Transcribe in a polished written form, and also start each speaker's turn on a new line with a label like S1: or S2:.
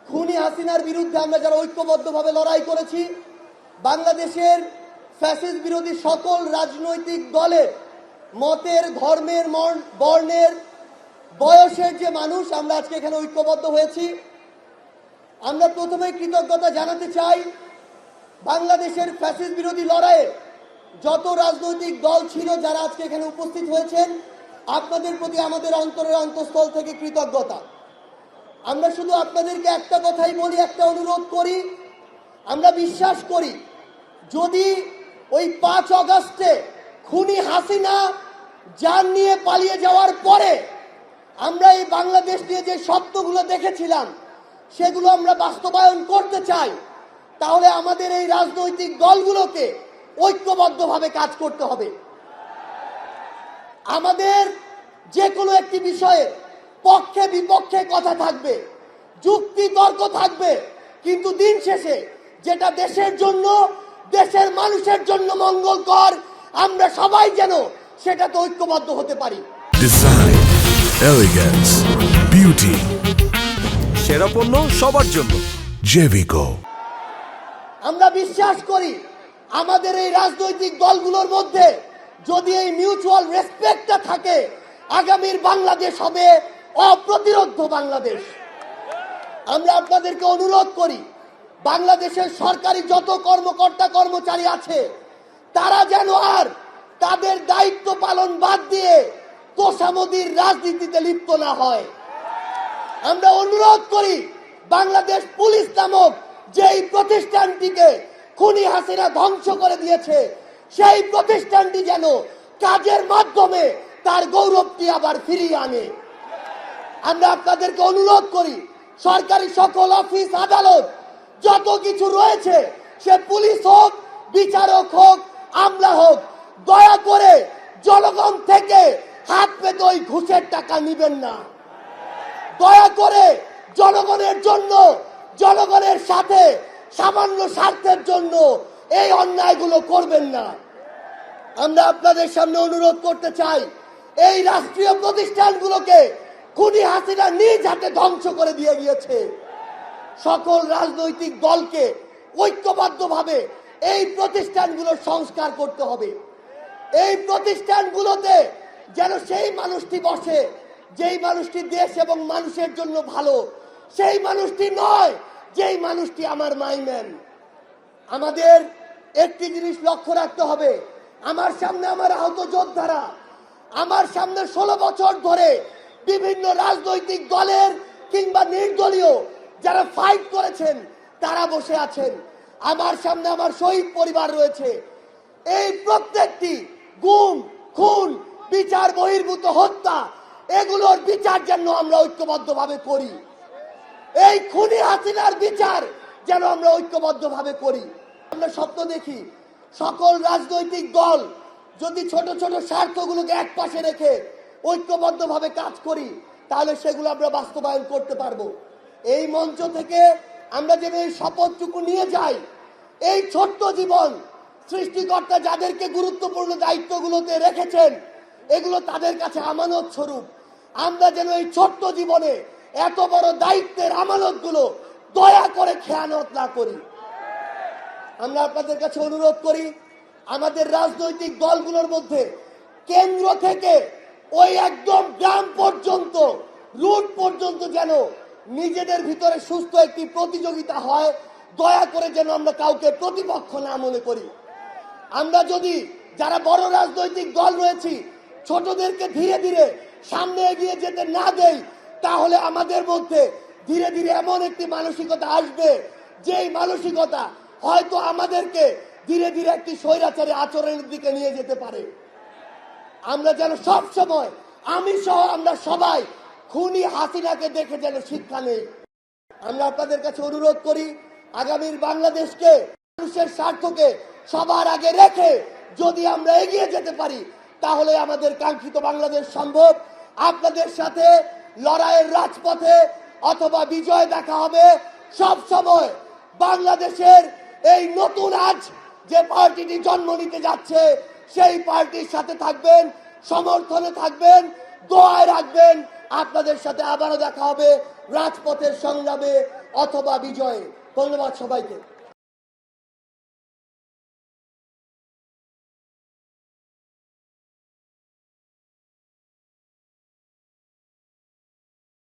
S1: খুনি হাসিনার বিরুদ্ধে আমরা যারা ঐক্যবদ্ধভাবে লড়াই করেছি, বাংলাদেশের ফ্যাসিস্ট বিরোধী সকল রাজনৈতিক দলের মতের, ধর্মের, বর্ণের, বয়সের যে মানুষ আমরা আজকে এখানে ঐক্যবদ্ধ হয়েছি, আমরা প্রথমে কৃতজ্ঞতা জানাতে চাই বাংলাদেশের ফ্যাসিস্ট বিরোধী লড়াইয়ে যত রাজনৈতিক দল ছিল যারা আজকে এখানে উপস্থিত হয়েছেন, আপনাদের প্রতি আমাদের অন্তরের অন্তঃস্থল থেকে কৃতজ্ঞতা। আমরা শুধু আপনাদেরকে একটা কথাই বলি, একটা অনুরোধ করি, আমরা বিশ্বাস করি যদি ওই 5 অগাস্টে খুনি হাসিনা জান নিয়ে পালিয়ে যাওয়ার পরে আমরা এই বাংলাদেশ নিয়ে যে স্বপ্নগুলো দেখেছিলাম সেগুলো আমরা বাস্তবায়ন করতে চাই, তাহলে আমাদের এই রাজনৈতিক দলগুলোকে ঐক্যবদ্ধভাবে কাজ করতে হবে। আমাদের যে কোনো একটি বিষয়ে পক্ষে বিপক্ষে কথা থাকবে, যুক্তি তর্ক থাকবে, কিন্তু দিন শেষে যেটা দেশের জন্য, দেশের মানুষের জন্য মঙ্গলকর, আমরা সবাই যেন সেটাতে ঐক্যবদ্ধ হতে পারি।
S2: ডিজাইন, এলিগেন্স, বিউটি, সেরা পণ্য সবার জন্য জেভিকো।
S1: আমরা বিশ্বাস করি আমাদের এই রাজনৈতিক দলগুলোর মধ্যে যদি এই মিউচুয়াল রেসপেক্টটা থাকে, আগামীর বাংলাদেশ হবে অপ্রতিরোধ্য বাংলাদেশ। আমরা আপনাদেরকে অনুরোধ করি বাংলাদেশের সরকারি যত কর্মকর্তা কর্মচারী আছে তারা যেন আর তাদের দায়িত্ব পালন বাদ দিয়ে তোষামোদির রাজনীতিতে লিপ্ত না হয়। আমরা অনুরোধ করি বাংলাদেশ পুলিশ নামক যেই প্রতিষ্ঠানটিকে খুনি হাসিনা ধ্বংস করে দিয়েছে সেই প্রতিষ্ঠানটি যেন কাজের মাধ্যমে তার গৌরবটি আবার ফিরিয়ে আনে। আমরা আপনাদেরকে অনুরোধ করি সরকারি সকল অফিস আদালত যত কিছু রয়েছে, সে পুলিশ হোক, বিচারক হোক, আমলা হোক, দয়া করে জনগণ থেকে হাত পেতে ওই ঘুষের টাকা নিবেন না। দয়া করে জনগণের জন্য, জনগণের সাথে সামান্য স্বার্থের জন্য এই অন্যায়গুলো করবেন না। আমরা আপনাদের সামনে অনুরোধ করতে চাই এই রাষ্ট্রীয় প্রতিষ্ঠানগুলোকে খুনি হাসিনা নিজ হাতে ধ্বংস করে দিয়ে গিয়েছে। সকল রাজনৈতিক দলকে ঐক্যবদ্ধভাবে এই প্রতিষ্ঠানগুলোর সংস্কার করতে হবে। এই প্রতিষ্ঠানগুলোতে যেন সেই মানুষটি বসে যেই মানুষটি দেশ এবং মানুষের জন্য ভালো, সেই মানুষটি নয় যেই মানুষটি আমার মাইম্যান। আমাদের একটি জিনিস লক্ষ্য রাখতে হবে, আমার সামনে আমার আহত যোদ্ধারা, আমার সামনে 16 বছর ধরে বিভিন্ন রাজনৈতিক দলের কিংবা নির্দলীয় যারা ফাইট করেছেন তারা বসে আছেন। আমার সামনে আমার শহীদ পরিবার রয়েছে। এই প্রত্যেকটি গুম, খুন, বিচার বহির্ভূত হত্যা, এগুলোর বিচার যেন আমরা ঐক্যবদ্ধভাবে করি। এই খুনি হাসিনার বিচার যেন আমরা ঐক্যবদ্ধভাবে করি। আমরা স্বপ্ন দেখি সকল রাজনৈতিক দল যদি ছোট ছোট স্বার্থগুলোকে এক পাশে রেখে ঐক্যবদ্ধভাবে কাজ করি, তাহলে সেগুলো আমরা বাস্তবায়ন করতে পারবো। এই মঞ্চ থেকে আমরা যেন এই শপথটুকু নিয়ে যাই, এই ছোট্ট জীবন সৃষ্টিকর্তা যাদেরকে গুরুত্বপূর্ণ দায়িত্বগুলোতে রেখেছেন এগুলো তাদের কাছে আমানত স্বরূপ। আমরা যেন এই ছোট্ট জীবনে এত বড় দায়িত্বের আমানতগুলো দয়া করে খেয়ানত না করি। আমরা আপনাদের কাছে অনুরোধ করি আমাদের রাজনৈতিক দলগুলোর মধ্যে কেন্দ্র থেকে ওই একদম গ্রাম পর্যন্ত, রুট পর্যন্ত যেন নিজেদের ভিতরে সুস্থ একটি প্রতিযোগিতা হয়। দয়া করে যেন আমরা কাউকে প্রতিপক্ষ না মনে করি। আমরা যদি যারা বড় রাজনৈতিক দল রয়েছি ছোটদেরকে ধীরে ধীরে সামনে এগিয়ে যেতে না দেই, তাহলে আমাদের মধ্যে ধীরে ধীরে এমন একটি মানসিকতা আসবে যেই মানসিকতা হয়তো আমাদেরকে ধীরে ধীরে একটি স্বৈরাচারী আচরণের দিকে নিয়ে যেতে পারে। আমরা যেন সব সময়, আমি সহ আমরা সবাই খুনি হাসিনাকে দেখে যেন শিক্ষা নেই। আমরা আপনাদের কাছে অনুরোধ করি আগামীর বাংলাদেশকে, মানুষের স্বার্থকে সবার আগে রেখে যদি আমরা এগিয়ে যেতে পারি তাহলে আমাদের কাঙ্ক্ষিত বাংলাদেশ সম্ভব। আপনাদের সাথে লড়াইয়ের রাজপথে অথবা বিজয় দেখা হবে। সব সময় বাংলাদেশের এই নতুন আজ যে পার্টিটি জন্ম নিতে যাচ্ছে সেই পার্টির সাথে থাকবেন, সমর্থনে থাকবেন, দোয়ায় রাখবেন। আপনাদের সাথে আবারও দেখা হবে রাজপথের সংগ্রামে অথবা বিজয়ে। ধন্যবাদ সবাইকে।